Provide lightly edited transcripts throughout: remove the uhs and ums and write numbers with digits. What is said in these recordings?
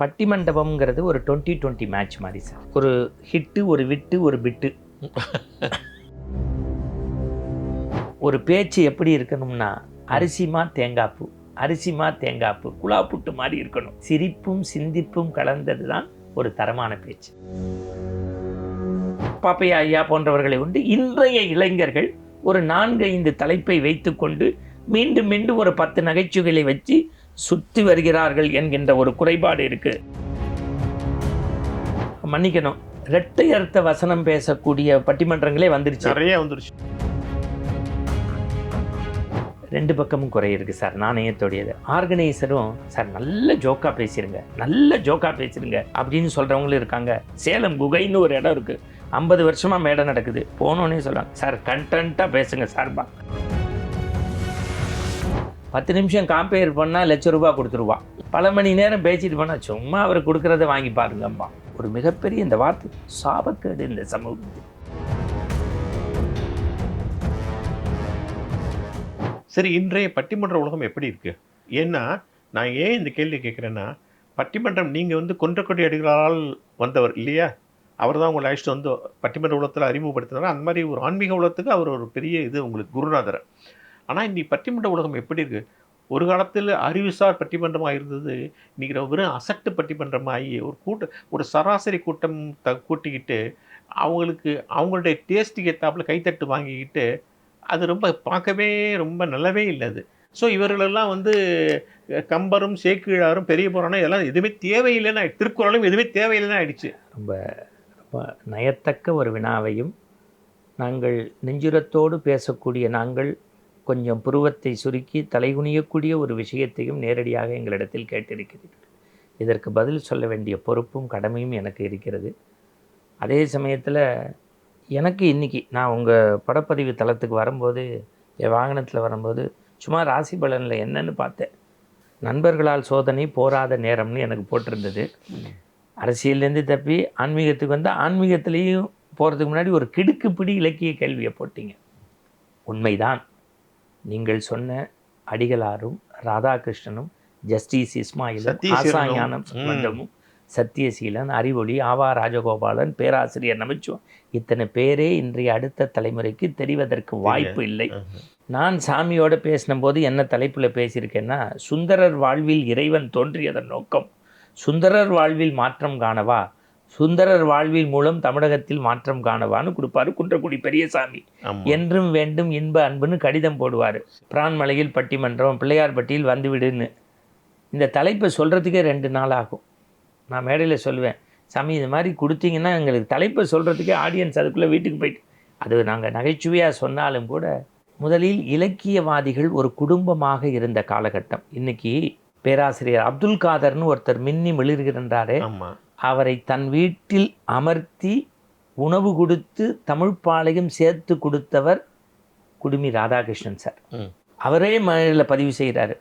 பட்டிமண்டபம்ங்கிறது ஒரு 20-20 மேட்ச் மாதிரி சார். ஒரு ஹிட்டு, ஒரு விட்டு, ஒரு பிட்டு. ஒரு பேச்சு எப்படி இருக்கணும்னா அரிசிமா தேங்காய்ப்பூ, அரிசிமா தேங்காய்ப்பூ, குழா புட்டு மாதிரி இருக்கணும். சிரிப்பும் சிந்திப்பும் கலந்தது தான் ஒரு தரமான பேச்சு. பாப்பையா ஐயா போன்றவர்களை உண்டு. இன்றைய இளைஞர்கள் ஒரு 4-5 தலைப்பை வைத்துக்கொண்டு மீண்டும் மீண்டும் ஒரு 10 நகைச்சுவைகளை வச்சு சுற்றி வருகிறார்கள் என்கின்ற ஒரு குறைபாடு இருக்கு. மன்னிக்கணும், இரட்டை அர்த்த வசனம் பேசக்கூடிய பட்டிமன்றங்களே வந்துருச்சு, நிறைய வந்துருச்சு. 2 பக்கமும் குறை இருக்கு சார். நாணயத்தோடையது. ஆர்கனைசரும் சார் நல்ல ஜோக்கா பேசிருங்க, நல்ல ஜோக்கா பேசிருங்க அப்படின்னு சொல்றவங்களும் இருக்காங்க. சேலம் குகைன்னு ஒரு இடம் இருக்கு, 50 வருஷமா மேடை நடக்குது. போனோன்னே சொல்லுவாங்க, சார் கண்டென்ட்டா பேசுங்க சார்பா. 10 நிமிஷம் காம்பேர் பண்ணால் ₹1,00,000 கொடுத்துருவா. பல மணி நேரம் பேசிட்டு போனால் சும்மா அவர் கொடுக்குறத வாங்கி பாருங்கம்மா. ஒரு மிகப்பெரிய இந்த வார்த்தை சாபக்கேடு இந்த சமூகத்துக்கு. சரி, இன்றைய பட்டிமன்ற உலகம் எப்படி இருக்கு? ஏன்னா நான் ஏன் இந்த கேள்வி கேட்குறேன்னா, பட்டிமன்றம் நீங்கள் கொன்றக்கொடி அடிகளால் வந்தவர் இல்லையா? அவர் தான் உங்களை அழைச்சிட்டு வந்து பட்டிமன்ற உலகத்தில் அறிமுகப்படுத்தினார். அந்த மாதிரி ஒரு ஆன்மீக உலகத்துக்கு அவர் ஒரு பெரிய உங்களுக்கு குருநாதர். ஆனால் இன்னைக்கு பட்டிமன்ற உலகம் எப்படி இருக்குது? ஒரு காலத்தில் அறிவுசார் பட்டிமன்றமாக இருந்தது, இன்றைக்கி வெறும் அசட்டு பட்டிமன்றமாகி ஒரு சராசரி கூட்டம் கூட்டிக்கிட்டு அவங்களுடைய டேஸ்ட்டுக்கு ஏற்றாப்புல கைத்தட்டு வாங்கிக்கிட்டு அது ரொம்ப பார்க்கவே ரொம்ப நல்லாவே இல்லை அது. ஸோ இவர்களெல்லாம் கம்பரும் சேக்கிழாரும் பெரிய புராணம் இதெல்லாம் எதுவுமே தேவையில்லைன்னு திருக்குறளும் எதுவுமே தேவையில்லைன்னு ஆயிடுச்சு. ரொம்ப ரொம்ப நயத்தக்க ஒரு வினாவையும், நாங்கள் நெஞ்சுரத்தோடு பேசக்கூடிய நாங்கள் கொஞ்சம் புருவத்தை சுருக்கி தலைகுனியக்கூடிய ஒரு விஷயத்தையும் நேரடியாக எங்களிடத்தில் கேட்டிருக்கிறீர்கள். இதற்கு பதில் சொல்ல வேண்டிய பொறுப்பும் கடமையும் எனக்கு இருக்கிறது. அதே சமயத்தில் எனக்கு இன்றைக்கி நான் உங்கள் படப்பதிவு தளத்துக்கு வரும்போது, என் வாகனத்தில் வரும்போது சும்மா ராசி பலனில் என்னன்னு பார்த்தேன். நண்பர்களால் சோதனை போராத நேரம்னு எனக்கு போட்டிருந்தது. அரசியல்லேருந்து தப்பி ஆன்மீகத்துக்கு வந்தால் ஆன்மீகத்திலையும் போகிறதுக்கு முன்னாடி ஒரு கிடுக்குப்பிடி இலக்கிய கேள்வியை போட்டிங்க. உண்மைதான், நீங்கள் சொன்ன அடிகளாரும் ராதாகிருஷ்ணனும் ஜஸ்டிஸ் இஸ்மாயிலும் ஆசாஞானம் சம்பந்தமும் சத்தியசீலன், அறிவொளி, ஆவா ராஜகோபாலன், பேராசிரியர் நமச்சிவாயம், இத்தனை பேரே இன்றைய அடுத்த தலைமுறைக்கு தெரிவதற்கு வாய்ப்பு இல்லை. நான் சாமியோடு பேசினபோது என்ன தலைப்பில் பேசியிருக்கேன்னா, சுந்தரர் வாழ்வில் இறைவன் தோன்றியதன் நோக்கம் சுந்தரர் வாழ்வில் மாற்றம் காணவா, சுந்தரர் வாழ்வில் மூலம் தமிழகத்தில் மாற்றம் காணவான்னு கொடுப்பாரு குன்றக்குடி பெரியசாமி. என்றும் வேண்டும் இன்ப அன்புன்னு கடிதம் போடுவார். பிரான்மலையில் பட்டிமன்றம், பிள்ளையார்பட்டியில் வந்துவிடுன்னு. இந்த தலைப்பை சொல்கிறதுக்கே 2 நாள் ஆகும். நான் மேடையில் சொல்லுவேன், சாமி இது மாதிரி கொடுத்தீங்கன்னா எங்களுக்கு தலைப்பை சொல்கிறதுக்கே ஆடியன்ஸ் அதுக்குள்ளே வீட்டுக்கு போயிட்டு, அது நாங்கள் நகைச்சுவையாக சொன்னாலும் கூட, முதலில் இலக்கியவாதிகள் ஒரு குடும்பமாக இருந்த காலகட்டம். இன்றைக்கி பேராசிரியர் அப்துல் காதர்னு ஒருத்தர் மின்னி மிளிர்கின்றாரே, அவரை தன் வீட்டில் அமர்த்தி உணவு கொடுத்து தமிழ்ப்பாளையம் சேர்த்து கொடுத்தவர் குடுமி ராதாகிருஷ்ணன் சார். அவரே மேடையில் பதிவு செய்கிறார்.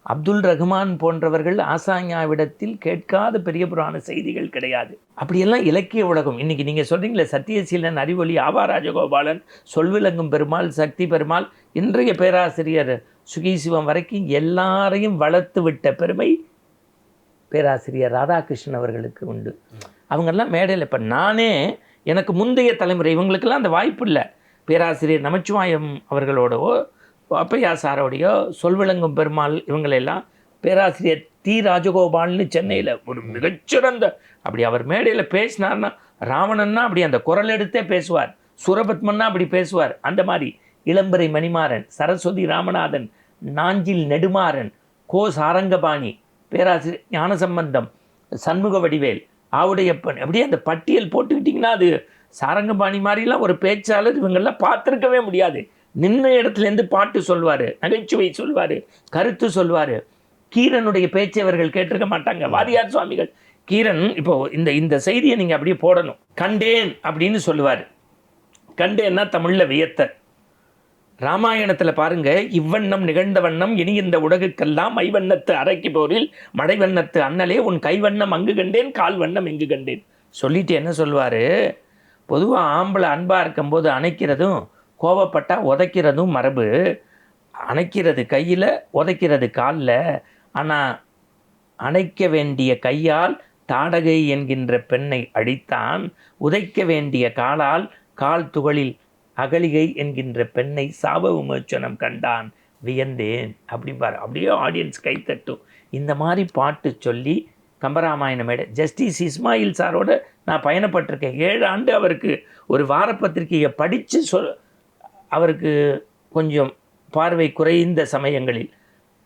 அப்துல் ரஹ்மான் போன்றவர்கள் ஆசாஞாவிடத்தில் கேட்காத பெரிய புராண செய்திகள் கிடையாது. அப்படியெல்லாம் இலக்கிய உலகம். இன்றைக்கி நீங்கள் சொல்கிறீங்களே, சத்தியசீலன், அறிவொளி, ஆவா ராஜகோபாலன், சொல்விலங்கும் பெருமாள், சக்தி பெருமாள், இன்றைய பேராசிரியர் சுகீசிவம் வரைக்கும் எல்லாரையும் வளர்த்து விட்ட பெருமை பேராசிரியர் ராதாகிருஷ்ணன் அவர்களுக்கு உண்டு. அவங்கெல்லாம் மேடையில், இப்போ நானே எனக்கு முந்தைய தலைமுறை இவங்களுக்கெல்லாம் அந்த வாய்ப்பு இல்லை. பேராசிரியர் நமச்சிவாயம் அவர்களோடவோ அப்பையா சாரோடையோ சொல்விளங்கும் பெருமாள் இவங்களெல்லாம், பேராசிரியர் தி ராஜகோபால்னு சென்னையில் ஒரு மிகச்சிறந்த, அப்படி அவர் மேடையில் பேசினார்னா ராவணன்னா அப்படி அந்த குரல் எடுத்தே பேசுவார், சுரபத்மன்னா அப்படி பேசுவார். அந்த மாதிரி இளம்பரை மணிமாறன், சரஸ்வதி ராமநாதன், நாஞ்சில் நெடுமாறன், கோ சாரங்கபாணி, பேராசிரியர் ஞானசம்பந்தம், சண்முக வடிவேல், ஆவுடையப்பன், அப்படியே அந்த பட்டியல் போட்டுக்கிட்டிங்கன்னா அது சாரங்கபாணி மாதிரிலாம் ஒரு பேச்சாளர் இவங்கெல்லாம் பார்த்துருக்கவே முடியாது. நின்ன இடத்துலேருந்து பாட்டு சொல்வார், நகைச்சுவை சொல்வார், கருத்து சொல்வார். கீரனுடைய பேச்சை அவர்கள் கேட்டிருக்க மாட்டாங்க. வாரியார் சுவாமிகள் கீரன் இப்போ இந்த செய்தியை நீங்கள் அப்படியே போடணும். கண்டேன் அப்படின்னு சொல்லுவார். கண்டேன்னா தமிழில் வியத்த. ராமாயணத்தில் பாருங்க, இவ்வண்ணம் நிகழ்ந்த வண்ணம் இனி இந்த உலகுக்கெல்லாம் மைவண்ணத்து அரைக்கி போரில் மடைவண்ணத்து அண்ணலே உன் கைவண்ணம் அங்கு கண்டேன், கால் வண்ணம் எங்கு கண்டேன் சொல்லிட்டு என்ன சொல்வார், பொதுவாக ஆம்பளை அன்பாக இருக்கும்போது அணைக்கிறதும் கோவப்பட்டால் உதைக்கிறதும் மரபு. அணைக்கிறது கையில், உதைக்கிறது காலில். ஆனால் அணைக்க வேண்டிய கையால் தாடகை என்கின்ற பெண்ணை அடித்தான், உதைக்க வேண்டிய காலால் கால் துகளில் அகலிகை என்கின்ற பெண்ணை சாப விமோச்சனம் கண்டான், வியந்தேன் அப்படிம்பார். அப்படியே ஆடியன்ஸ் கைத்தட்டும். இந்த மாதிரி பாட்டு சொல்லி கம்பராமாயண மேடை ஜஸ்டிஸ் இஸ்மாயில் சாரோட நான் பயணப்பட்டிருக்கேன். 7 ஆண்டு அவருக்கு ஒரு வாரப்பத்திரிகையை படித்து அவருக்கு கொஞ்சம் பார்வை குறைந்த சமயங்களில்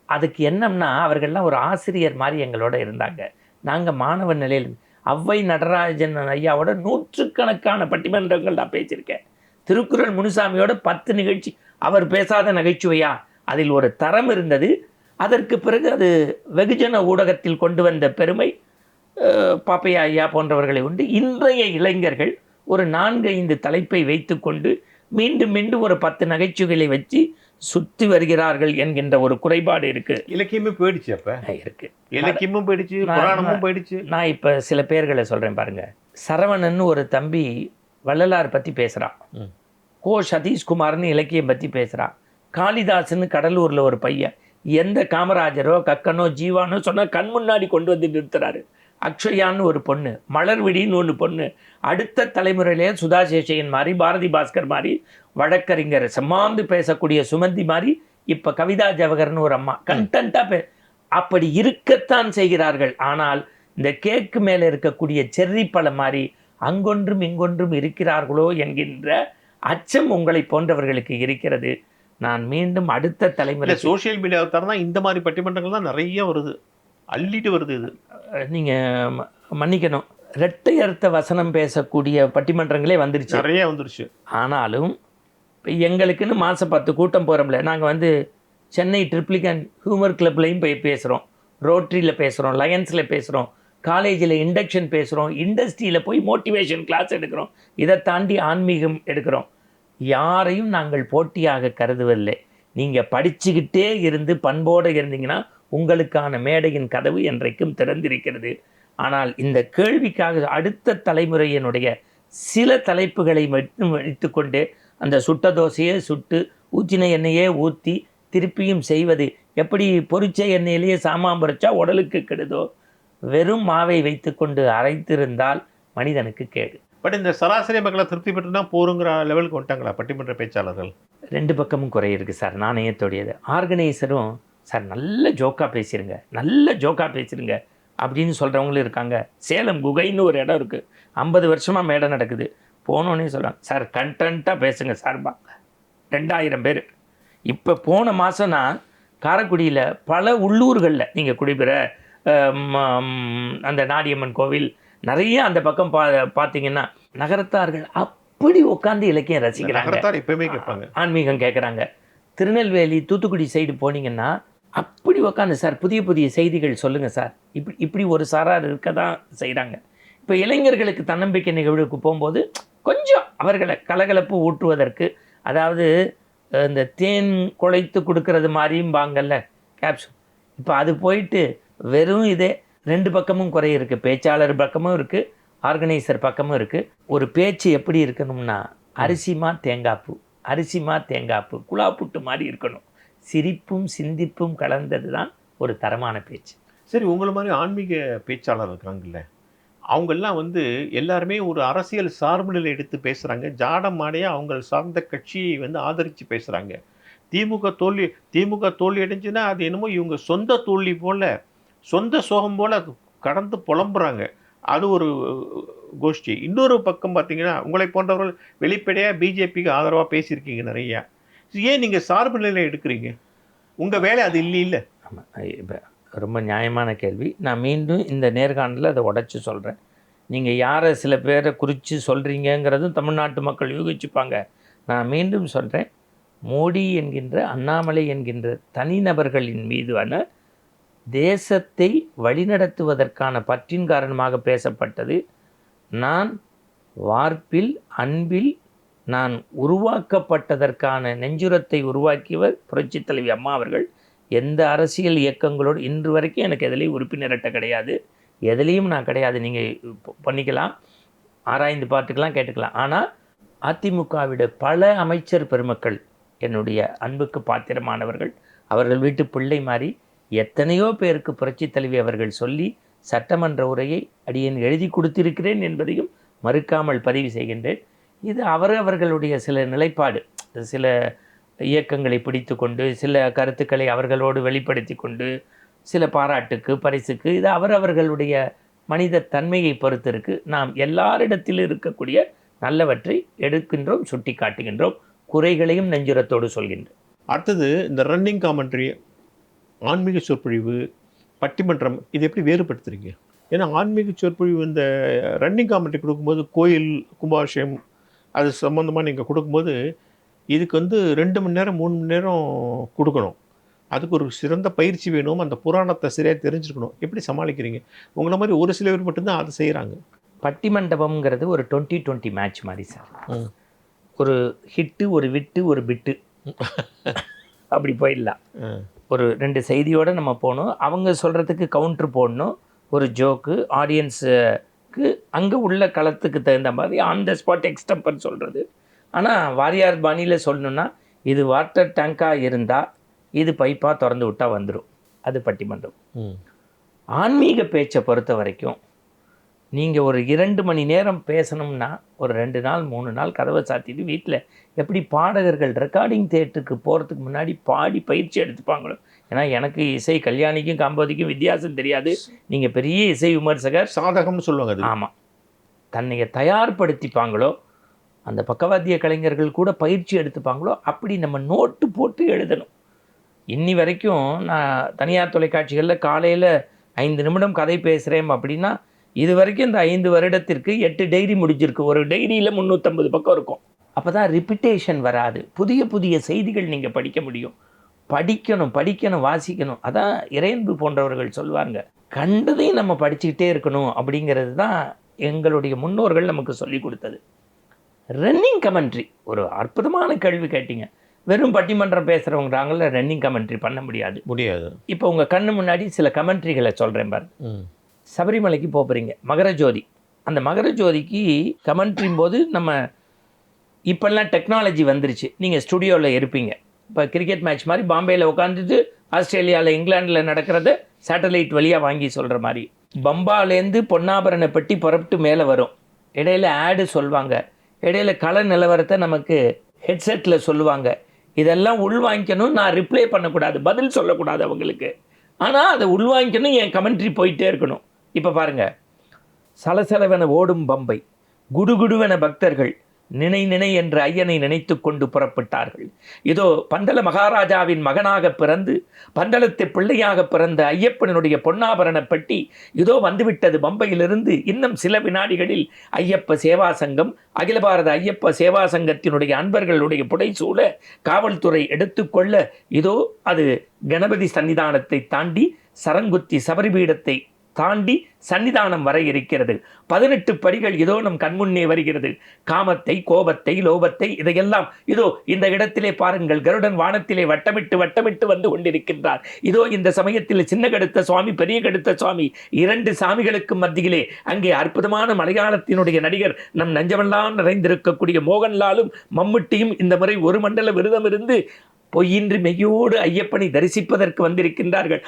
அதுக்கு என்னம்னா அவர்கள்லாம் ஒரு ஆசிரியர் மாதிரி எங்களோட இருந்தாங்க. நாங்கள் மாணவ நிலையில் ஔவை நடராஜன் ஐயாவோட 100கணக்கான பட்டிமன்றங்கள் நான் பேசியிருக்கேன். திருக்குறள் முனுசாமியோட 10 நிகழ்ச்சி. அவர் பேசாத நகைச்சுவையா? அதில் ஒரு தரம் இருந்தது. அதற்கு பிறகு அது வெகுஜன ஊடகத்தில் கொண்டு வந்த பெருமை பாப்பையா ஐயா போன்றவர்களை உண்டு. இன்றைய இளைஞர்கள் ஒரு 4-5 தலைப்பை வைத்து கொண்டு மீண்டும் மீண்டும் ஒரு 10 நகைச்சுவைகளை வச்சு சுற்றி வருகிறார்கள் என்கின்ற ஒரு குறைபாடு இருக்கு. இலக்கியமே போயிடுச்சு. அப்ப இருக்கு, இலக்கியமும் போயிடுச்சு, புராணமும் போயிடுச்சு. நான் இப்போ சில பேர்களை சொல்கிறேன் பாருங்க. சரவணன் ஒரு தம்பி வள்ளலார் பற்றி பேசுகிறான். கோ சதீஷ்குமார்னு இலக்கியம் பற்றி பேசுகிறான். காளிதாசன்னு கடலூரில் ஒரு பையன் எந்த காமராஜரோ கக்கனோ ஜீவானோ சொன்னால் கண் முன்னாடி கொண்டு வந்து நிறுத்துறாரு. அக்ஷயான்னு ஒரு பொண்ணு, மலர்விடின்னு ஒன்று பொண்ணு, அடுத்த தலைமுறையிலே சுதா சேஷையன் மாதிரி, பாரதி பாஸ்கர் மாதிரி, வழக்கறிஞர் செம்மாந்து பேசக்கூடிய சுமந்தி மாதிரி, இப்போ கவிதா ஜவஹர்னு ஒரு அம்மா கண்டென்ட்டாக அப்படி இருக்கத்தான் செய்கிறார்கள். ஆனால் இந்த கேக்கு மேலே இருக்கக்கூடிய செர்ரி பழம் மாதிரி அங்கொன்றும் இங்கொன்றும் இருக்கிறார்களோ என்கின்ற அச்சம் உங்களை போன்றவர்களுக்கு இருக்கிறது. நான் மீண்டும் அடுத்த தலைமுறை சோசியல் மீடியாவை தரனா இந்த மாதிரி பட்டிமன்றங்கள் தான் நிறைய வருது, அள்ளிட்டு வருது. இது நீங்கள் மன்னிக்கணும், இரட்டை அர்த்த வசனம் பேசக்கூடிய பட்டிமன்றங்களே வந்துருச்சு, நிறைய வந்துருச்சு. ஆனாலும் இப்போ எங்களுக்குன்னு மாதம் 10 கூட்டம் போகிறோம்ல. நாங்கள் சென்னை ட்ரிப்ளிகன் ஹியூமர் கிளப்லையும் போய் பேசுகிறோம், ரோட்ரியில் பேசுகிறோம், லயன்ஸில் பேசுகிறோம், காலேஜில் இண்டக்ஷன் பேசுகிறோம், இண்டஸ்ட்ரியில் போய் மோட்டிவேஷன் கிளாஸ் எடுக்கிறோம், இதை தாண்டி ஆன்மீகம் எடுக்கிறோம். யாரையும் நாங்கள் போட்டியாக கருதுவதில்லை. நீங்கள் படிச்சுக்கிட்டே இருந்து பண்போடு இருந்தீங்கன்னா உங்களுக்கான மேடையின் கதவு என்றைக்கும் திறந்திருக்கிறது. ஆனால் இந்த கேள்விக்காக அடுத்த தலைமுறையினுடைய சில தலைப்புகளை மட்டும் வைத்துக்கொண்டு அந்த சுட்ட தோசையே சுட்டு ஊற்றின எண்ணெயே ஊற்றி திருப்பியும் செய்வது எப்படி பொரிச்ச எண்ணெயிலேயே சாமான் பொரிச்சா உடலுக்கு கெடுதோ, வெறும் மாவை வைத்துக்கொண்டு அரைத்திருந்தால் மனிதனுக்கு கேடு. பட் இந்த சராசரி மக்களை திருப்தி பெற்றுனா போருங்கிற லெவலுக்கு வந்துட்டாங்களா பட்டிமன்ற பேச்சாளர்கள்? 2 பக்கமும் குறை இருக்குது சார். நாணயத்தோடையது. ஆர்கனைசரும் சார் நல்ல ஜோக்காக பேசிடுங்க, நல்ல ஜோக்காக பேசிடுங்க அப்படின்னு சொல்கிறவங்களும் இருக்காங்க. சேலம் குகைன்னு ஒரு இடம் இருக்குது, 50 வருஷமாக மேடை நடக்குது. போனோன்னே சொல்கிறாங்க, சார் கண்டென்ட்டாக பேசுங்க சார்பாங்க. 2000 பேர். இப்போ போன மாதம் நான் காரைக்குடியில் பல உள்ளூர்களில் நீங்கள் குடிபெற அந்த நாடியம்மன் கோவில் நிறைய அந்த பக்கம் பார்த்தீங்கன்னா நகரத்தார்கள் அப்படி உட்காந்து இலக்கியம் ரசிக்கிறாங்க, எப்பவுமே கேட்பாங்க, ஆன்மீகம் கேட்குறாங்க. திருநெல்வேலி தூத்துக்குடி சைடு போனீங்கன்னா அப்படி உட்காந்து சார் புதிய புதிய செய்திகள் சொல்லுங்கள் சார், இப்படி ஒரு சாரார் இருக்க தான் செய்கிறாங்க. இப்போ இளைஞர்களுக்கு தன்னம்பிக்கை நிகழ்வுக்கு போகும்போது கொஞ்சம் அவர்களை கலகலப்பு ஊட்டுவதற்கு, அதாவது இந்த தேன் குழைத்து கொடுக்கறது மாதிரியும் வாங்கல்ல கேப்சூல், இப்போ அது போயிட்டு வெறும் இதே 2 பக்கமும் குறை இருக்குது. பேச்சாளர் பக்கமும் இருக்குது, ஆர்கனைசர் பக்கமும் இருக்குது. ஒரு பேச்சு எப்படி இருக்கணும்னா அரிசிமா தேங்காய்ப்பூ, அரிசிமா தேங்காய்ப்பூ குழாப்புட்டு மாதிரி இருக்கணும். சிரிப்பும் சிந்திப்பும் கலந்தது தான் ஒரு தரமான பேச்சு. சரி, உங்களை மாதிரி ஆன்மீக பேச்சாளர் இருக்காங்கல்ல, அவங்கெல்லாம் எல்லாருமே ஒரு அரசியல் சார்பு நிலை எடுத்து பேசுகிறாங்க. ஜாடம் மாடையாக அவங்க சார்ந்த கட்சியை ஆதரித்து பேசுகிறாங்க. திமுக தோல்வி அடைஞ்சுன்னா அது என்னமோ இவங்க சொந்த தோல்வி போல், சொந்த சோகம் போல் அது கடந்து புலம்புறாங்க. அது ஒரு கோஷ்டி. இன்னொரு பக்கம் பார்த்தீங்கன்னா உங்களை போன்றவர்கள் வெளிப்படையாக பிஜேபிக்கு ஆதரவாக பேசியிருக்கீங்க நிறையா. ஏன் நீங்கள் சார்பு நிலையை எடுக்கிறீங்க? உங்கள் வேலை அது இல்லை. ஆமாம், இப்போ ரொம்ப நியாயமான கேள்வி. நான் மீண்டும் இந்த நேர்காணலில் அதை உடச்சி சொல்கிறேன். நீங்கள் யாரை சில பேரை குறித்து சொல்கிறீங்கிறதும் தமிழ்நாட்டு மக்கள் யூகிச்சுப்பாங்க. நான் மீண்டும் சொல்கிறேன், மோடி என்கின்ற அண்ணாமலை என்கின்ற தனிநபர்களின் மீதான தேசத்தை வழிநடத்துவதற்கான பற்றின் காரணமாக பேசப்பட்டது. நான் வார்ப்பில் அன்பில் நான் உருவாக்கப்பட்டதற்கான நெஞ்சுரத்தை உருவாக்கியவர் புரட்சித் தலைவி அம்மா அவர்கள். எந்த அரசியல் இயக்கங்களோடு இன்று வரைக்கும் எனக்கு எதுலேயும் உறுப்பினர்கிட்ட கிடையாது, எதுலேயும் நான் கிடையாது. நீங்கள் பண்ணிக்கலாம், ஆராய்ந்து பார்த்துக்கலாம், கேட்டுக்கலாம். ஆனால் அதிமுகவிட பல அமைச்சர் பெருமக்கள் என்னுடைய அன்புக்கு பாத்திரமானவர்கள். அவர்கள் வீட்டு பிள்ளை மாதிரி எத்தனையோ பேருக்கு புரட்சித் தலைவி அவர்கள் சொல்லி சட்டமன்ற உரையை அடியேன் எழுதி கொடுத்திருக்கிறேன் என்பதையும் மறுக்காமல் பதிவு செய்கின்றேன். இது அவர்களுடைய சில நிலைப்பாடு, சில இயக்கங்களை பிடித்து கொண்டு சில கருத்துக்களை அவர்களோடு வெளிப்படுத்தி கொண்டு சில பாராட்டுக்கு பரிசுக்கு, இது அவர்களுடைய மனித தன்மையை பொறுத்து இருக்கு. நாம் எல்லாரிடத்திலும் இருக்கக்கூடிய நல்லவற்றை எடுக்கின்றோம், சுட்டி காட்டுகின்றோம், குறைகளையும் நெஞ்சுரத்தோடு சொல்கின்றோம். அடுத்தது இந்த ரன்னிங் காமெண்ட்ரி, ஆன்மீக சொற்பொழிவு, பட்டிமன்றம், இது எப்படி வேறுபடுத்துறீங்க? ஏன்னா ஆன்மீக சொற்பொழிவு இந்த ரன்னிங் காமெண்ட்ரி கொடுக்கும்போது கோயில் கும்பாபிஷேகம் அது சம்மந்தமாக நீங்கள் கொடுக்கும்போது இதுக்கு வந்து 2 மணி நேரம் 3 மணி நேரம் கொடுக்கணும். அதுக்கு ஒரு சிறந்த பயிற்சி வேணும், அந்த புராணத்தை சரியாக தெரிஞ்சுக்கணும். எப்படி சமாளிக்கிறீங்க? உங்களை மாதிரி ஒரு சில பேர் மட்டும்தான் அதை செய்கிறாங்க. பட்டிமண்டபம்ங்கிறது ஒரு 20-20 மேட்ச் மாதிரி சார். ஒரு ஹிட்டு, ஒரு விட்டு, ஒரு பிட்டு, அப்படி போயிடலாம். ஒரு 2 செய்தியோடு நம்ம போகணும், அவங்க சொல்கிறதுக்கு கவுண்ட்ரு போடணும், ஒரு ஜோக்கு, ஆடியன்ஸுக்கு அங்கே உள்ள களத்துக்கு தகுந்த மாதிரி ஆன் த ஸ்பாட் எக்ஸ்டம்பர் சொல்கிறது. ஆனால் வாரியார் பாணியில் சொல்லணுன்னா, இது வாட்டர் டேங்காக இருந்தால் இது பைப்பாக திறந்து விட்டால் வந்துடும், அது பட்டிமன்றம். ஆன்மீக பேச்சை பொறுத்த வரைக்கும் நீங்கள் ஒரு 2 மணி நேரம் பேசணும்னா ஒரு 2 நாள் 3 நாள் கதவை சாத்திட்டு வீட்டில் எப்படி பாடகர்கள் ரெக்கார்டிங் தியேட்டருக்கு போகிறதுக்கு முன்னாடி பாடி பயிற்சி எடுத்துப்பாங்களோ. ஏன்னா எனக்கு இசை கல்யாணிக்கும் காம்போதிக்கும் வித்தியாசம் தெரியாது, நீங்கள் பெரிய இசை விமர்சகர், சாதகம்னு சொல்லுவாங்க அது. ஆமாம், தன்னைய தயார்படுத்திப்பாங்களோ அந்த பக்கவாத்திய கலைஞர்கள் கூட பயிற்சி எடுத்துப்பாங்களோ அப்படி நம்ம நோட்டு போட்டு எழுதணும். இன்னி வரைக்கும் நான் தனியார் தொலைக்காட்சிகளில் காலையில் 5 நிமிடம் கதை பேசுகிறேன் அப்படின்னா இது வரைக்கும் இந்த 5 வருடத்திற்கு 8 டைரி முடிஞ்சிருக்கு. ஒரு டைரியில் 350 பக்கம் இருக்கும். அப்போ தான் ரிப்பிட்டேஷன் வராது, புதிய புதிய செய்திகள் நீங்கள் படிக்க முடியும். படிக்கணும், வாசிக்கணும். அதான் இறையன்பு போன்றவர்கள் சொல்லுவாங்க, கண்டதையும் நம்ம படிச்சுக்கிட்டே இருக்கணும் அப்படிங்கிறது தான் எங்களுடைய முன்னோர்கள் நமக்கு சொல்லி கொடுத்தது. ரன்னிங் கமெண்ட்ரி ஒரு அற்புதமான கேள்வி கேட்டீங்க. வெறும் பட்டிமன்றம் பேசுகிறவங்களாங்கள ரன்னிங் கமெண்ட்ரி பண்ண முடியாது. இப்போ உங்கள் கண்ணு முன்னாடி சில கமெண்ட்ரிகளை சொல்கிறேன் பாரு. சபரிமலைக்கு போகிறீங்க, மகரஜோதி, அந்த மகரஜோதிக்கு கமெண்ட்ரியும் போது நம்ம இப்போல்லாம் டெக்னாலஜி வந்துருச்சு. நீங்கள் ஸ்டுடியோவில் இருப்பீங்க, இப்போ கிரிக்கெட் மேட்ச் மாதிரி பாம்பேயில் உட்காந்துட்டு ஆஸ்திரேலியாவில் இங்கிலாண்டில் நடக்கிறத சேட்டலைட் வழியாக வாங்கி சொல்கிற மாதிரி. பம்பாலேருந்து பொன்னாபரணை பெட்டி புறப்பட்டு மேலே வரும், இடையில ஆடு சொல்லுவாங்க, இடையில கள நிலவரத்தை நமக்கு ஹெட்செட்டில் சொல்லுவாங்க. இதெல்லாம் உள்வாங்கிக்கணும், நான் ரிப்ளை பண்ணக்கூடாது, பதில் சொல்லக்கூடாது அவங்களுக்கு. ஆனால் அதை உள்வாங்கிக்கணும், என் கமெண்ட்ரி போயிட்டே இருக்கணும். இப்போ பாருங்கள், சலசலவென ஓடும் பம்பை, குடுகுடுவென பக்தர்கள், நினை என்று ஐயனை நினைத்து கொண்டு புறப்பட்டார்கள். இதோ பந்தல மகாராஜாவின் மகனாக பிறந்து பந்தளத்து பிள்ளையாக பிறந்த ஐயப்பனுடைய பொன்னாபரண பெட்டி இதோ வந்துவிட்டது பம்பையிலிருந்து. இன்னும் சில வினாடிகளில் ஐயப்ப சேவா சங்கம், அகில பாரத ஐயப்ப சேவா சங்கத்தினுடைய அன்பர்களுடைய புடைசூழ காவல்துறை எடுத்துக்கொள்ள இதோ அது கணபதி சன்னிதானத்தை தாண்டி சரங்குத்தி சபரிபீடத்தை தாண்டி சன்னிதானம் வர இருக்கிறது. 18 படிகள் இதோ நம் கண்முன்னே வருகிறது. காமத்தை, கோபத்தை, லோபத்தை இதையெல்லாம் இதோ இந்த இடத்திலே பாருங்கள், கருடன் வானத்திலே வட்டமிட்டு வந்து கொண்டிருக்கின்றார். இதோ இந்த சமயத்தில் சின்ன கடுத்த சுவாமி, பெரிய கடுத்த சுவாமி, 2 சாமிகளுக்கு மத்தியிலே அங்கே அற்புதமான மலையாளத்தினுடைய நடிகர் நம் நெஞ்சமெல்லாம் நிறைந்திருக்கக்கூடிய மோகன்லாலும் மம்முட்டியும் இந்த முறை 1 மண்டல விரதம் இருந்து பொய்யின்றி மெய்யோடு ஐயப்பனை தரிசிப்பதற்கு வந்திருக்கின்றார்கள்.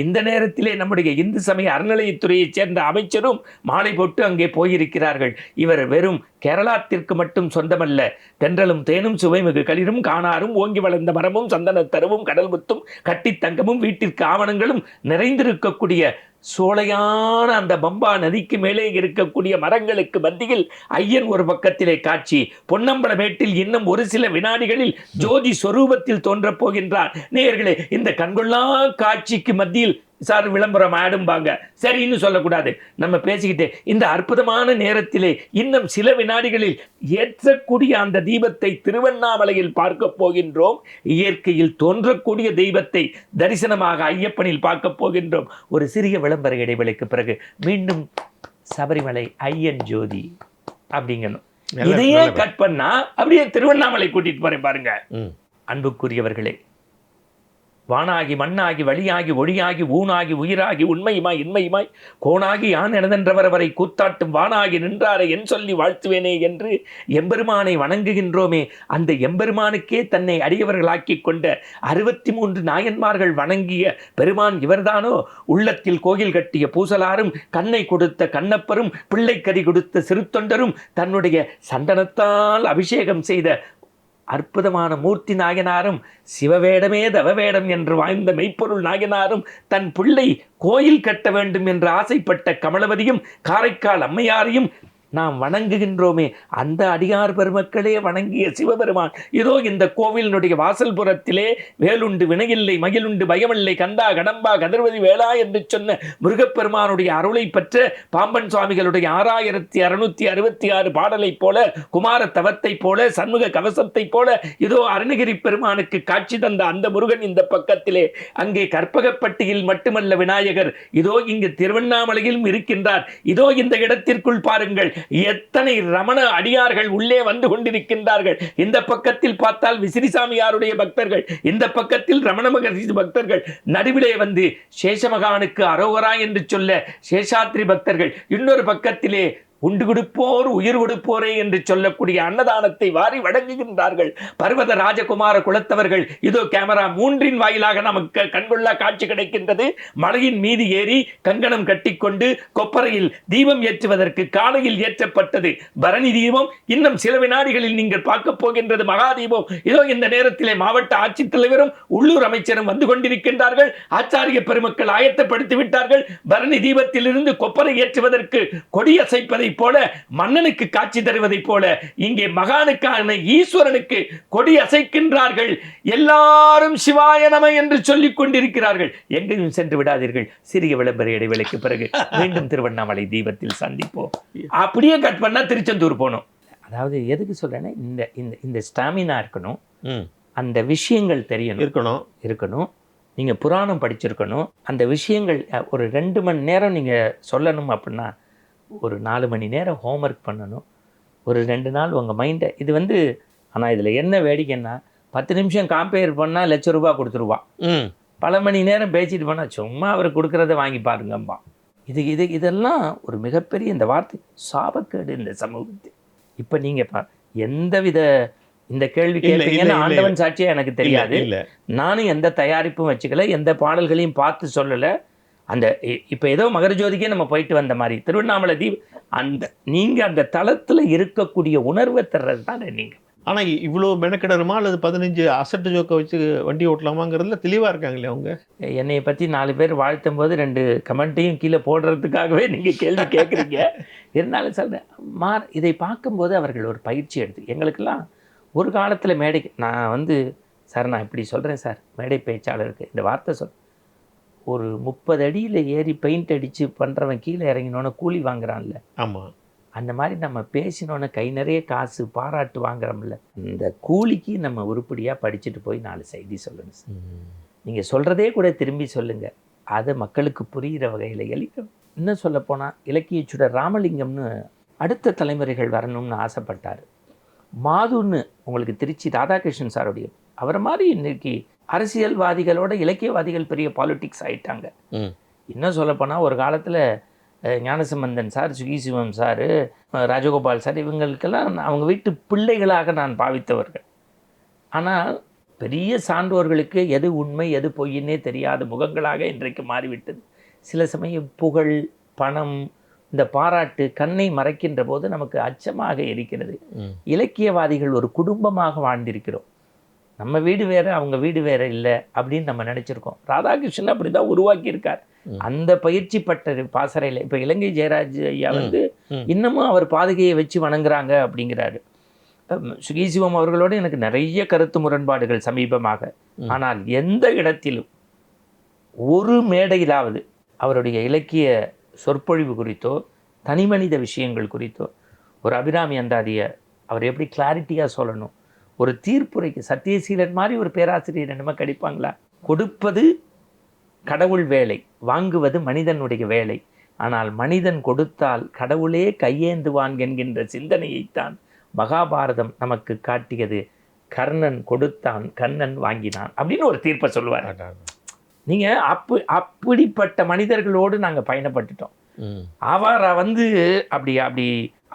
இந்த நேரத்திலே நம்முடைய இந்து சமய அறநிலையத்துறையைச் சேர்ந்த அமைச்சரும் மாலை போட்டு அங்கே போயிருக்கிறார்கள். இவர் வெறும் கேரளாத்திற்கு மட்டும் சொந்தமல்ல, தென்றலும் தேனும் சுவைமிகு களிரும் காணாரும் ஓங்கி வளர்ந்த மரமும் சந்தனத்தரவும் கடல் முத்தும் கட்டி தங்கமும் வீட்டிற்கு ஆவணங்களும் நிறைந்திருக்கக்கூடிய சோலையான அந்த பம்பா நதிக்கு மேலே இருக்கக்கூடிய மரங்களுக்கு மத்தியில் ஐயன் ஒரு பக்கத்திலே காட்சி. பொன்னம்பலமேட்டில் இன்னும் ஒரு சில வினாடிகளில் ஜோதி சொரூபத்தில் தோன்றப் போகின்றார். நேயர்களே, இந்த கண்கொள்ளா காட்சிக்கு மத்தியில் சார் விளம்பரம் ஆடும்பாங்க, சரின்னு சொல்லக்கூடாது, நம்ம பேசிக்கிட்டே இந்த அற்புதமான நேரத்திலே இன்னும் சில வினாடிகளில் ஏற்றக்கூடிய அந்த தீபத்தை திருவண்ணாமலையில் பார்க்க போகின்றோம். இயற்கையில் தோன்றக்கூடிய தெய்வத்தை தரிசனமாக ஐயப்பனில் பார்க்க போகின்றோம். ஒரு சிறிய விளம்பர இடைவெளிக்கு பிறகு மீண்டும் சபரிமலை ஐயன் ஜோதி அப்படிங்கணும். இதையே கட் பண்ணா அப்படியே திருவண்ணாமலை கூட்டிட்டு போறேன் பாருங்க. அன்புக்குரியவர்களே, வானாகி மண்ணாகி வழியாகி ஒளியாகி ஊனாகி உயிராகி உண்மையுமாய் இன்மையுமாய் கோணாகி யான் எனதென்றவரை கூத்தாட்டும் வானாகி நின்றாரை என் சொல்லி வாழ்த்துவேனே என்று எம்பெருமானை வணங்குகின்றோமே, அந்த எம்பெருமானுக்கே தன்னை அடியவர்களாக்கி கொண்ட 63 நாயன்மார்கள் வணங்கிய பெருமான் இவர்தானோ? உள்ளத்தில் கோயில் கட்டிய பூசலாரும், கண்ணை கொடுத்த கண்ணப்பரும், பிள்ளைக்கறி கொடுத்த சிறுத்தொண்டரும், தன்னுடைய சந்தனத்தால் அபிஷேகம் செய்த அற்புதமான மூர்த்தி நாயனாரும், சிவவேடமே தவவேடம் என்று வாழ்ந்த மெய்ப்பொருள் நாயனாரும், தன் பிள்ளை கோயில் கட்ட வேண்டும் என்று ஆசைப்பட்ட கமலவதியும் காரைக்கால் அம்மையாரையும் நாம் வணங்குகின்றோமே. அந்த அடியார் பெருமக்களே வணங்கிய சிவபெருமான் இதோ இந்த கோவிலினுடைய வாசல் புறத்திலே வேலுண்டு வினையில்லை மகிழுண்டு பயமில்லை கந்தா கடம்பா கதிர்வதி வேளா என்று சொன்ன முருகப்பெருமானுடைய அருளை பெற்ற பாம்பன் சுவாமிகளுடைய 6666 பாடலை போல, குமார தவத்தை போல, சண்முக கவசத்தை போல இதோ அருணகிரி பெருமானுக்கு காட்சி தந்த அந்த முருகன் இந்த பக்கத்திலே, அங்கே கற்பகப்பட்டியில் மட்டுமல்ல விநாயகர், இதோ இங்கு திருவண்ணாமலையிலும் இருக்கின்றார். இதோ இந்த இடத்திற்குள் பாருங்கள், எத்தனை ரமண அடியார்கள் உள்ளே வந்து கொண்டிருக்கின்றார்கள். இந்த பக்கத்தில் பார்த்தால் விசிறிசாமியாருடைய பக்தர்கள், இந்த பக்கத்தில் ரமண மகரிஷி பக்தர்கள், நடுவிலே வந்து சேஷமகானுக்கு அரோகரா என்று சொல்ல சேஷாத்ரி பக்தர்கள், இன்னொரு பக்கத்திலே உண்டு கொடுப்போர் உயிர் கொடுப்போரே என்று சொல்லக்கூடிய அன்னதானத்தை வாரி வழங்குகின்றார்கள் பர்வத ராஜகுமார குலத்தவர்கள். இதோ கேமரா 3 வாயிலாக நமக்கு கண்கொள்ளா காட்சி கிடைக்கின்றது. மலையின் மீது ஏறி கங்கணம் கட்டிக்கொண்டு கொப்பரையில் தீபம் ஏற்றுவதற்கு காலையில் ஏற்றப்பட்டது பரணி தீபம். இன்னும் சில வினாடிகளில் நீங்கள் பார்க்க போகின்றது மகா தீபம். இதோ இந்த நேரத்திலே மாவட்ட ஆட்சித்தலைவரும் உள்ளூர் அமைச்சரும் வந்து கொண்டிருக்கின்றார்கள். ஆச்சாரிய பெருமக்கள் ஆயத்தப்படுத்தி விட்டார்கள். பரணி தீபத்திலிருந்து கொப்பரை ஏற்றுவதற்கு கொடியசைப்பதை போல, மன்னனுக்கு காட்சி தருவதை போல இங்கே மகானுக்கான ஈஸ்வரனுக்கு கொடி அசைக்கின்றார்கள். எல்லாரும் சிவாய நம என்று சொல்லிக் கொண்டிருக்கிறார்கள். எங்கேயும் சென்று விடாதீர்கள். சிறிய விளம்பர இடைவேளைக்கு பிறகு மீண்டும் திருவண்ணாமலை தீபத்தில் சந்திப்போம். அப்படியே கட் பண்ணா திருச்செந்தூர் போனோம். அதாவது எதுக்கு சொல்றேன்னா, இந்த ஸ்டாமினா இருக்கணும், அந்த விஷயங்கள் தெரியணும் இருக்கணும். நீங்க புராணம் படிச்சிருக்கணும். அந்த விஷயங்கள் ஒரு 2 மணி நேரம் நீங்க சொல்லணும் அப்படின்னா ஒரு 4 மணி நேரம் ஹோம்ஒர்க் பண்ணணும். ஒரு 2 நாள் உங்கள் மைண்டை இது ஆனால் இதில் என்ன வேடிக்கைன்னா, 10 நிமிஷம் காம்பேர் பண்ணால் ₹1,00,000 கொடுத்துருவான். பல மணி நேரம் பேசிட்டு போனால் சும்மா அவர் கொடுக்குறத வாங்கி பாருங்கம்பா. இதெல்லாம் ஒரு மிகப்பெரிய இந்த வார்த்தை சாபக்கேடு இந்த சமூகத்தில். இப்போ நீங்கள் எந்தவித இந்த கேள்வி கேட்பீங்கன்னு ஆண்டவன் சாட்சியாக எனக்கு தெரியாது. நானும் எந்த தயாரிப்பும் வச்சுக்கல, எந்த பாடல்களையும் பார்த்து சொல்லலை. அந்த இப்போ ஏதோ மகரஜோதிக்கே நம்ம போயிட்டு வந்த மாதிரி திருவண்ணாமலை தீப் நீங்கள் அந்த தளத்தில் இருக்கக்கூடிய உணர்வை தர்றது தானே நீங்கள். ஆனால் இவ்வளோ மெனக்கிடணுமா அல்லது 15 அசட்டு ஜோக்கை வச்சு வண்டி ஓட்டலாமாங்கிறதுல தெளிவாக இருக்காங்களே அவங்க. என்னை பற்றி 4 பேர் வாழ்த்தும் போது 2 கமெண்ட்டையும் கீழே போடுறதுக்காகவே நீங்கள் கேள்வி கேட்குறீங்க. இருந்தாலும் சொல்கிறேன், இதை பார்க்கும்போது அவர்கள் ஒரு பயிற்சி எடுத்து எங்களுக்கெல்லாம் ஒரு காலத்தில் மேடைக்கு நான் சார் நான் இப்படி சொல்கிறேன் சார், மேடை பேச்சாளருக்கு இந்த வார்த்தை ஒரு 30 அடியில் ஏறி பெயிண்ட் அடித்து பண்ணுறவன் கீழே இறங்கினோன்னு கூலி வாங்குறான்ல. ஆமாம். அந்த மாதிரி நம்ம பேசினோன்னு கை நிறைய காசு பாராட்டு வாங்குறோம்ல, இந்த கூலிக்கு நம்ம உருப்படியாக படிச்சுட்டு போய் 4 செய்தி சொல்லணும் சார். நீங்கள் சொல்கிறதே கூட திரும்பி சொல்லுங்கள், அதை மக்களுக்கு புரிகிற வகையில் எளிக்கும். இன்னும் சொல்லப்போனால் இலக்கிய சுடர் ராமலிங்கம்னு அடுத்த தலைமுறைகள் வரணும்னு ஆசைப்பட்டார். மாதுன்னு உங்களுக்கு திருச்சி ராதாகிருஷ்ணன் சாருடைய அவரை மாதிரி இன்னைக்கு அரசியல்வாதிகளோட இலக்கியவாதிகள் பெரிய பாலிட்டிக்ஸ் ஆகிட்டாங்க. இன்னும் சொல்லப்போனால் ஒரு காலத்தில் Gnanasambandan sir, Suki Sivam sir, Rajagopal sir, இவங்களுக்கெல்லாம் அவங்க வீட்டு பிள்ளைகளாக நான் பாவித்தவர்கள். ஆனால் பெரிய சான்றோர்களுக்கு எது உண்மை எது பொய்யின்னே தெரியாத முகங்களாக இன்றைக்கு மாறிவிட்டது. சில சமயம் புகழ், பணம், இந்த பாராட்டு கண்ணை மறைக்கின்ற போது நமக்கு அச்சமாக இருக்கிறது. இலக்கியவாதிகள் ஒரு குடும்பமாக வாழ்ந்திருக்கிறோம். நம்ம வீடு வேறு அவங்க வீடு வேறு இல்லை அப்படின்னு நம்ம நினச்சிருக்கோம். ராதாகிருஷ்ணன் அப்படி தான் உருவாக்கியிருக்கார். அந்த பயிற்சி பட்ட பாசறையில் இப்போ இலங்கை ஜெயராஜ் ஐயா இன்னமும் அவர் பாதுகையை வச்சு வணங்குறாங்க அப்படிங்கிறாரு. சுகீசிவம் அவர்களோடு எனக்கு நிறைய கருத்து முரண்பாடுகள் சமீபமாக. ஆனால் எந்த இடத்திலும் ஒரு மேடையிலாவது அவருடைய இலக்கிய சொற்பொழிவு குறித்தோ தனிமனித விஷயங்கள் குறித்தோ ஒரு அபிராமி அந்தாதியை அவர் எப்படி கிளாரிட்டியாக சொல்லணும், ஒரு தீர்ப்புரைக்கு சத்தியசீலன் மாதிரி ஒரு பேராசிரியர் என்னமா கிடைப்பாங்களா? கொடுப்பது கடவுள் வேலை, வாங்குவது மனிதனுடைய வேலை. ஆனால் மனிதன் கொடுத்தால் கடவுளே கையேந்துவான் என்கின்ற சிந்தனையைத்தான் மகாபாரதம் நமக்கு காட்டியது. கர்ணன் கொடுத்தான், கண்ணன் வாங்கினான் அப்படின்னு ஒரு தீர்ப்பை சொல்லுவார். நீங்கள் அப்படிப்பட்ட மனிதர்களோடு நாங்கள் பயணப்பட்டுட்டோம். ஆவாரா அப்படி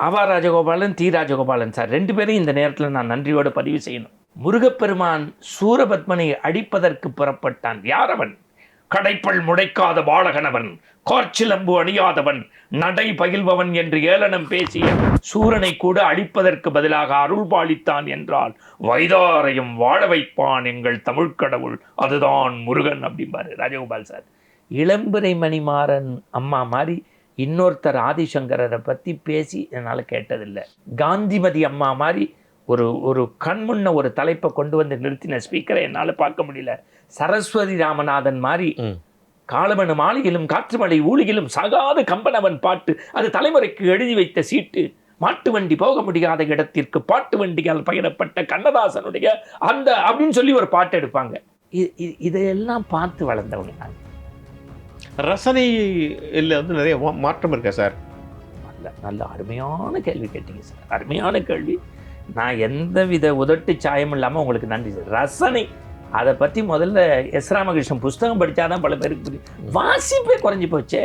ஆவார் ராஜகோபாலன், டி ராஜகோபாலன் சார் 2 பேரையும் இந்த நேரத்தில் நான் நன்றியோடு பதிவு செய்யணும். முருகப்பெருமான் சூரபத்மனை அடிப்பதற்கு புறப்பட்டான். யார் அவன்? கடைப்பல் முடைக்காத பாலகனவன், கார்ச்சிலம்பு அணியாதவன், நடை பயில்பவன் என்று ஏளனம் பேசிய சூரனை கூட அழிப்பதற்கு பதிலாக அருள் பாலித்தான் என்றால் வைதாரையும் வாழ வைப்பான் எங்கள் தமிழ்க்கடவுள், அதுதான் முருகன் அப்படிம்பாரு ராஜகோபால் சார். இளம்பிறை மணிமாறன் அம்மா மாதிரி இன்னொருத்தர் ஆதிசங்கரரை பற்றி பேசி என்னால் கேட்டதில்லை. காந்திமதி அம்மா மாதிரி ஒரு கண்முன்ன ஒரு தலைப்பை கொண்டு வந்து நிறுத்தின ஸ்பீக்கரை என்னால் பார்க்க முடியல. சரஸ்வதி ராமநாதன் மாதிரி காலமணு மாளிகையிலும் காற்றுமலை ஊழியிலும் சாகாத கம்பனவன் பாட்டு, அது தலைமுறைக்கு எழுதி வைத்த சீட்டு, மாட்டு வண்டி போக முடியாத இடத்திற்கு பாட்டு வண்டியால் பயணப்பட்ட கண்ணதாசனுடைய அந்த அப்படின்னு சொல்லி ஒரு பாட்டு எடுப்பாங்க. இதையெல்லாம் பார்த்து வளர்ந்தவங்க நாங்கள். ரசனை இல்லை நிறைய மாற்றம் இருக்கா சார்? நல்ல அருமையான கேள்வி கேட்டீங்க சார், அருமையான கேள்வி. நான் எந்த வித உதட்டு சாயம் இல்லாமல் உங்களுக்கு நன்றி சார். ரசனை அதை பற்றி முதல்ல எஸ் ராமகிருஷ்ணன் புஸ்தகம் படித்தாதான் பல பேருக்கு புரியும். வாசிப்பே குறைஞ்சி போச்சே.